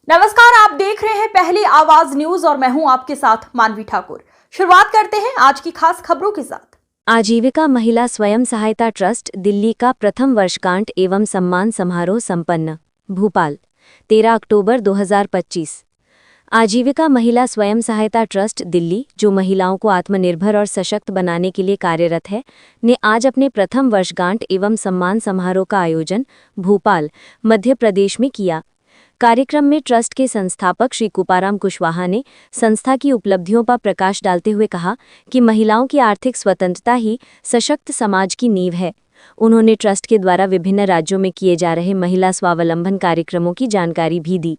नमस्कार, आप देख रहे हैं पहली आवाज न्यूज और मैं हूं आपके साथ मानवी ठाकुर। शुरुआत करते हैं आज की खास खबरों के साथ। आजीविका महिला स्वयं सहायता ट्रस्ट दिल्ली का प्रथम वर्षगांठ एवं सम्मान समारोह संपन्न। भोपाल 13 अक्टूबर 2025। आजीविका महिला स्वयं सहायता ट्रस्ट दिल्ली, जो महिलाओं को आत्मनिर्भर और सशक्त बनाने के लिए कार्यरत है, ने आज अपने प्रथम वर्षगांठ एवं सम्मान समारोह का आयोजन भोपाल, मध्य प्रदेश में किया। कार्यक्रम में ट्रस्ट के संस्थापक श्री कुपाराम कुशवाहा ने संस्था की उपलब्धियों पर प्रकाश डालते हुए कहा कि महिलाओं की आर्थिक स्वतंत्रता ही सशक्त समाज की नींव है। उन्होंने ट्रस्ट के द्वारा विभिन्न राज्यों में किए जा रहे महिला स्वावलंबन कार्यक्रमों की जानकारी भी दी।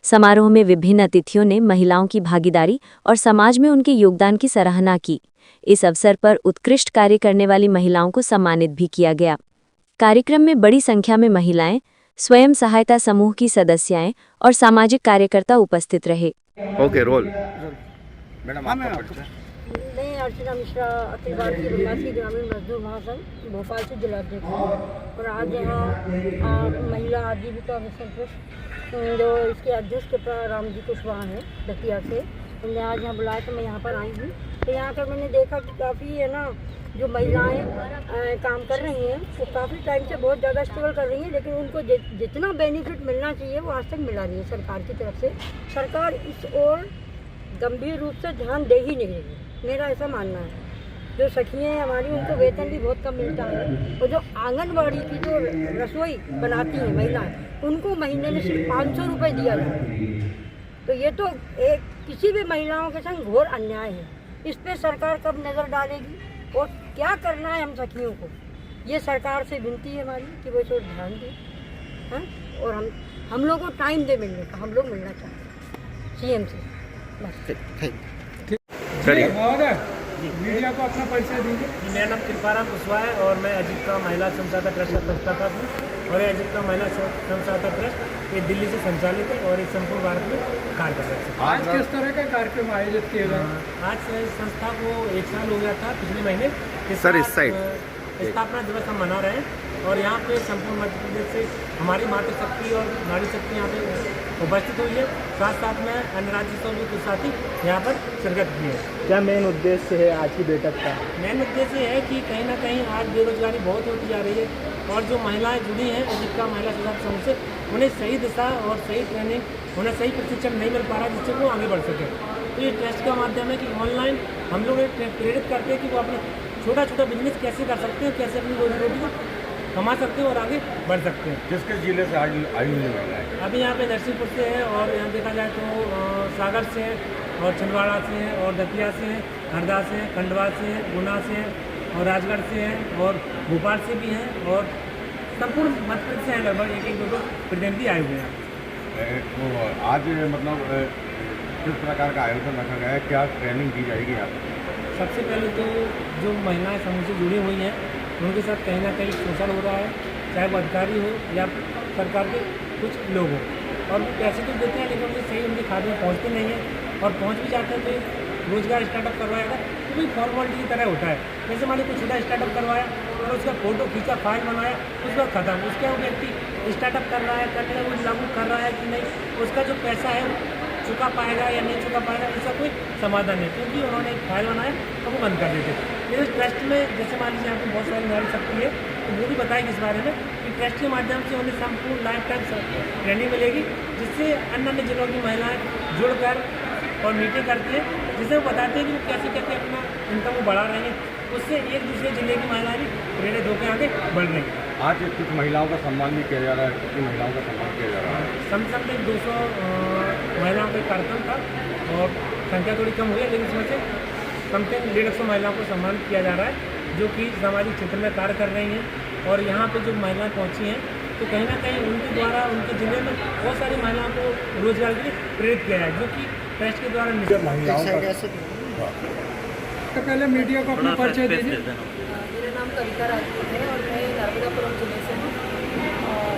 समारोह में विभिन्न अतिथियों ने महिलाओं की भागीदारी और समाज में उनके योगदान की सराहना की। इस अवसर पर उत्कृष्ट कार्य करने वाली महिलाओं को सम्मानित भी किया गया। कार्यक्रम में बड़ी संख्या में महिलाएं, स्वयं सहायता समूह की सदस्याएं और सामाजिक कार्यकर्ता उपस्थित रहे। ओके, रोल मैडम, आपका परिचय। मैं अर्चना मिश्रा, अखिल भारतीय प्रवासी ग्रामीण मजदूर महासंघ भोपाल से जिलाध्यक्ष हूँ और आज यहाँ महिला आजीविका मिशन ट्रस्ट जो इसके अध्यक्ष राम जी कुशवाहा हैं दतिया से, उन्हें आज यहाँ बुलाया तो मैं यहाँ पर आई हूँ। तो यहाँ पर मैंने देखा कि काफ़ी है ना, जो महिलाएं काम कर रही हैं वो काफ़ी टाइम से बहुत ज़्यादा स्ट्रगल कर रही हैं, लेकिन उनको जितना बेनिफिट मिलना चाहिए वो आज तक मिला नहीं है सरकार की तरफ से। सरकार इस ओर गंभीर रूप से ध्यान दे ही नहीं रही है, मेरा ऐसा मानना है। जो सखियाँ हैं हमारी, उनको वेतन भी बहुत कम मिलता है और जो आंगनबाड़ी की जो रसोई बनाती हैं महिलाएं, उनको महीने में सिर्फ 500 रुपये दिया जाता है। तो ये तो एक किसी भी महिलाओं के संग घोर अन्याय है। इस पर सरकार कब नज़र डालेगी और क्या करना है हम सखियों को, ये सरकार से विनती है हमारी कि वो इस ओर ध्यान दें। हाँ, और हम लोगों को टाइम दे मिलने का, हम लोग मिलना चाहते हैं सीएम से बस। मीडिया को अपना परिचय दीजिए। मेरा नाम कुपाराम कुशवाहा है और मैं आजीविका महिला स्वयं सहायता ट्रस्ट का संस्थापक हूँ और ये आजीविका महिला स्वयं सहायता ट्रस्ट ये दिल्ली से संचालित है और एक संपूर्ण भारत में कार्य कर रहा है। आज किस तरह का कार्यक्रम आयोजित किए गए? आज संस्था को 1 साल हो गया था पिछले महीने। सर, इस साइड स्थापना दिवस हम मना रहे हैं और यहाँ पे संपूर्ण मध्य प्रदेश से हमारी मातृशक्ति और नारी शक्ति यहाँ पे उपस्थित हुई है। साथ साथ में अन्य राज्य से भी कुछ साथी यहाँ पर शिरकत की है। क्या मेन उद्देश्य है आज की बैठक का? मेन उद्देश्य है कि कहीं ना कहीं आज बेरोजगारी बहुत होती जा रही है और जो महिलाएं जुड़ी हैं आजीविका महिला स्वयं समूह से, उन्हें सही दिशा और सही ट्रेनिंग, उन्हें सही प्रशिक्षण नहीं मिल पा रहा जिससे वो आगे बढ़ सके। तो ये ट्रस्ट का माध्यम है कि ऑनलाइन हम लोग प्रेरित करते हैं कि वो अपना छोटा छोटा बिजनेस कैसे कर सकते हैं, कैसे अपनी रोजी रोटी को कमा सकते हैं और आगे बढ़ सकते हैं। किस जिले से आई हुई है? अभी यहाँ पे नरसिंहपुर से है और यहाँ देखा जाए तो सागर से है और छिंदवाड़ा से है और दतिया से है, हरदा से है, खंडवा से है, गुना से है और राजगढ़ से है और भोपाल से भी हैं और संपूर्ण मध्य प्रदेश से हैं। लगभग 1-2 प्रतिनिधि आए हुए हैं। तो आज मतलब किस प्रकार का आयोजन रखा गया है, क्या ट्रेनिंग दी जाएगी यहाँ पर? सबसे पहले तो जो महिलाएं समूह से जुड़ी हुई हैं उनके साथ कहीं ना कहीं शोषण हो रहा है, चाहे वो अधिकारी हो या सरकार के कुछ लोग हों, और वो पैसे तो देते हैं लेकिन उनके सही उनके खाते में पहुँचते नहीं हैं और पहुँच भी जाते हैं तो रोजगार स्टार्टअप करवाएगा तो कोई फॉर्मेलिटी की तरह होता है। जैसे मान लीजिए कोई छोटा स्टार्टअप करवाया और उसका फोटो खींचा, फाइल बनाया, उसका खत्म। उसका वो व्यक्ति स्टार्टअप कर रहा है, करने का वो लागू कर रहा है कि नहीं, उसका जो पैसा है वो चुका पाएगा या नहीं चुका पाएगा, इसका कोई समाधान नहीं, क्योंकि उन्होंने एक फाइल बनाया तो वो बंद कर देते। लेकिन ट्रस्ट में जैसे मान लीजिए यहाँ पर बहुत सारी नारी शक्ति है तो वो भी बताएगी इस बारे में कि ट्रस्ट के माध्यम से उन्हें संपूर्ण लाइफ टाइम ट्रेनिंग मिलेगी, जिससे अन्य अन्य जिलों की महिलाएं जुड़कर और मीटिंग करती है, जिससे वो बताते हैं कि वो कैसे कैसे अपना इनकम को बढ़ा रहे हैं। उससे एक दूसरे जिले की महिलाएं भी प्रेरित होकर आगे बढ़ रही हैं। आज कुछ महिलाओं का सम्मान भी किया जा रहा है, कितनी महिलाओं का सम्मान किया जा रहा है? समथिंग 200 महिलाओं का कार्यक्रम था और संख्या थोड़ी कम हुई है, लेकिन इसमें से समथिंग 150 महिलाओं को सम्मानित किया जा रहा है जो कि सामाजिक क्षेत्र में कार्य कर रही हैं। और यहाँ पे जो महिलाएं पहुँची हैं तो कहीं ना कहीं उनके द्वारा उनके जिले में बहुत सारी महिलाओं को रोजगार के लिए प्रेरित किया है, जो कि ट्रस्ट के द्वारा महिलाओं का। तो पहले मीडिया को अपना परिचय दीजिए। मेरा नाम कविता राजपूत है और मैं नर्मदापुरम जिले से हूँ। और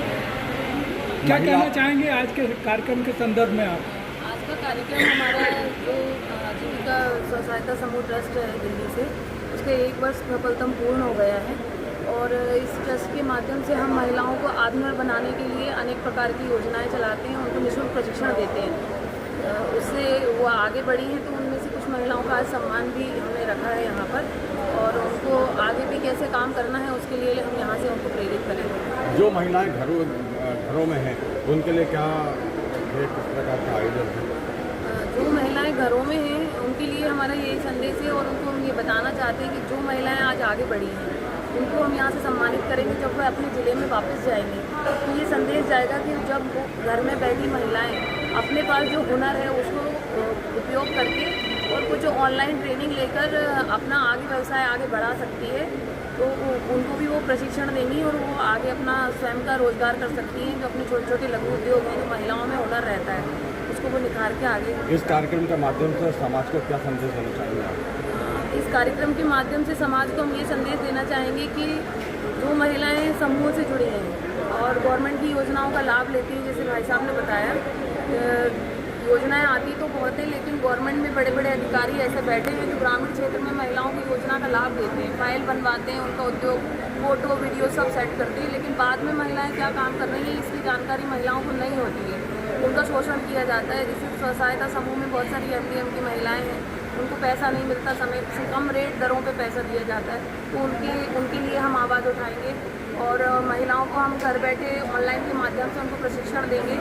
क्या कहना चाहेंगे आज के कार्यक्रम के संदर्भ में आप? आज का कार्यक्रम हमारा जो आजीविका सहायता समूह ट्रस्ट है दिल्ली से, उसके 1 वर्ष सफलतम पूर्ण हो गया है और इस ट्रस्ट के माध्यम से हम महिलाओं को आत्मनिर्भर बनाने के लिए अनेक प्रकार की योजनाएं चलाते हैं, उनको निःशुल्क प्रशिक्षण देते हैं। उससे वो आगे बढ़ी हैं, तो उनमें से कुछ महिलाओं का आज सम्मान भी हमने रखा है यहाँ पर, और उनको आगे भी कैसे काम करना है उसके लिए हम यहाँ से उनको प्रेरित करेंगे। जो महिलाएं घरों में हैं उनके लिए क्या है, किस प्रकार का आयोजन है? जो महिलाएं घरों में हैं उनके लिए हमारा यही संदेश है, और उनको हम ये बताना चाहते हैं कि जो महिलाएं आज आगे बढ़ी हैं उनको हम यहाँ से सम्मानित करेंगे। जब वह अपने ज़िले में वापस जाएंगे तो ये संदेश जाएगा कि जब वो घर में बैठी महिलाएं अपने पास जो हुनर है उसको उपयोग करके और कुछ ऑनलाइन ट्रेनिंग लेकर अपना आगे व्यवसाय आगे बढ़ा सकती है, तो उनको भी वो प्रशिक्षण देंगी और वो आगे अपना स्वयं का रोजगार कर सकती हैं। जो अपने छोटे छोटे लघु उद्योग हैं, जो महिलाओं में हुनर रहता है, उसको वो निखार के आगे। इस कार्यक्रम के माध्यम से समाज को क्या संदेश देना चाहेंगे आप? इस कार्यक्रम के माध्यम से समाज को हम ये संदेश देना चाहेंगे कि जो महिलाएं समूह से जुड़ी हैं और गवर्नमेंट की योजनाओं का लाभ लेती हैं, जैसे भाई साहब ने बताया, योजनाएं आती तो बहुत है, लेकिन गवर्नमेंट में बड़े बड़े अधिकारी ऐसे बैठे हैं जो ग्रामीण क्षेत्र में महिलाओं की योजना का लाभ देते हैं, फाइल बनवाते हैं, उनका उद्योग फोटो वीडियो सब सेट करते हैं, लेकिन बाद में महिलाएं क्या काम कर रही हैं इसकी जानकारी महिलाओं को नहीं होती है। उनका शोषण किया जाता है। जैसे स्व सहायता समूह में बहुत सारी MDM की महिलाएं हैं, उनको पैसा नहीं मिलता, समय से कम रेट दरों पे पैसा दिया जाता है, तो उनके लिए हम आवाज़ उठाएंगे और महिलाओं को हम घर बैठे ऑनलाइन के माध्यम से उनको प्रशिक्षण देंगे,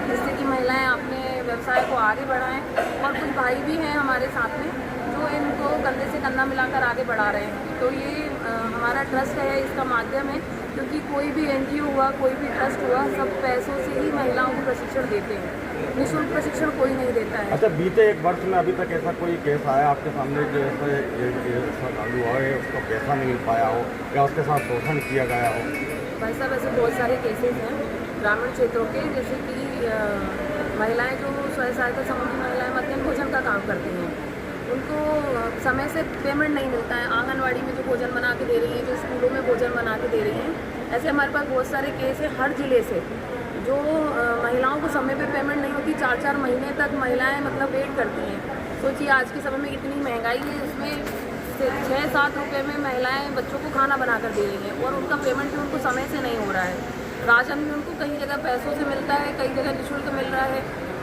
जिससे कि महिलाएं अपने व्यवसाय को आगे बढ़ाएं। और कुछ भाई भी हैं हमारे साथ में जो इनको कंधे से कंधा मिलाकर आगे बढ़ा रहे हैं। तो ये हमारा ट्रस्ट है, इसका माध्यम है, क्योंकि कोई भी NGO हुआ, कोई भी ट्रस्ट हुआ, सब पैसों से ही महिलाओं को प्रशिक्षण देते हैं, निःशुल्क प्रशिक्षण कोई नहीं देता है। अच्छा, बीते एक वर्ष में अभी तक ऐसा कोई केस आया आपके सामने जैसे श्रद्धालु हुआ है, उसको पैसा नहीं मिल पाया हो या उसके साथ शोषण किया गया हो? भाई साहब, ऐसे बहुत सारे केसेस हैं ग्रामीण क्षेत्रों के, जैसे कि महिलाएं जो स्व सहायता समूह की महिलाएं मध्याह्न भोजन का काम करती हैं, उनको समय से पेमेंट नहीं मिलता है। आंगनवाड़ी में जो भोजन बना के दे रही हैं, जो स्कूलों में भोजन बना के दे रही हैं, ऐसे हमारे पास बहुत सारे केस हैं हर ज़िले से, जो महिलाओं को समय पे पेमेंट नहीं होती, 4-4 महीने तक महिलाएं मतलब वेट करती हैं। सोचिए आज के समय में इतनी महंगाई है, उसमें 6-7 रुपये में महिलाएं बच्चों को खाना बना कर दे रही हैं और उनका पेमेंट भी उनको समय से नहीं हो रहा है। राशन भी उनको कई जगह पैसों से मिलता है, कई जगह निःशुल्क मिल रहा है,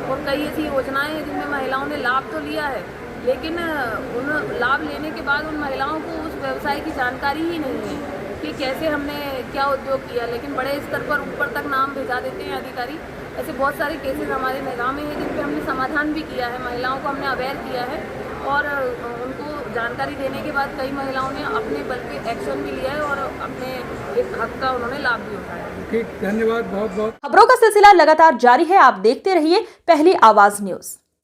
और कई ऐसी योजनाएं हैं जिनमें महिलाओं ने लाभ तो लिया है, लेकिन उन लाभ लेने के बाद उन महिलाओं को उस व्यवसाय की जानकारी ही नहीं है कि कैसे हमने क्या उद्योग किया, लेकिन बड़े स्तर पर ऊपर तक नाम भेजा देते हैं अधिकारी। ऐसे बहुत सारे केसेस हमारे निगाह में हैं जिन पे हमने समाधान भी किया है, महिलाओं को हमने अवेयर किया है, और उनको जानकारी देने के बाद कई महिलाओं ने अपने बल पे एक्शन भी लिया है और अपने एक हक का उन्होंने लाभ भी उठाया है। ठीक, धन्यवाद बहुत बहुत। खबरों का सिलसिला लगातार जारी है, आप देखते रहिए पहली आवाज न्यूज।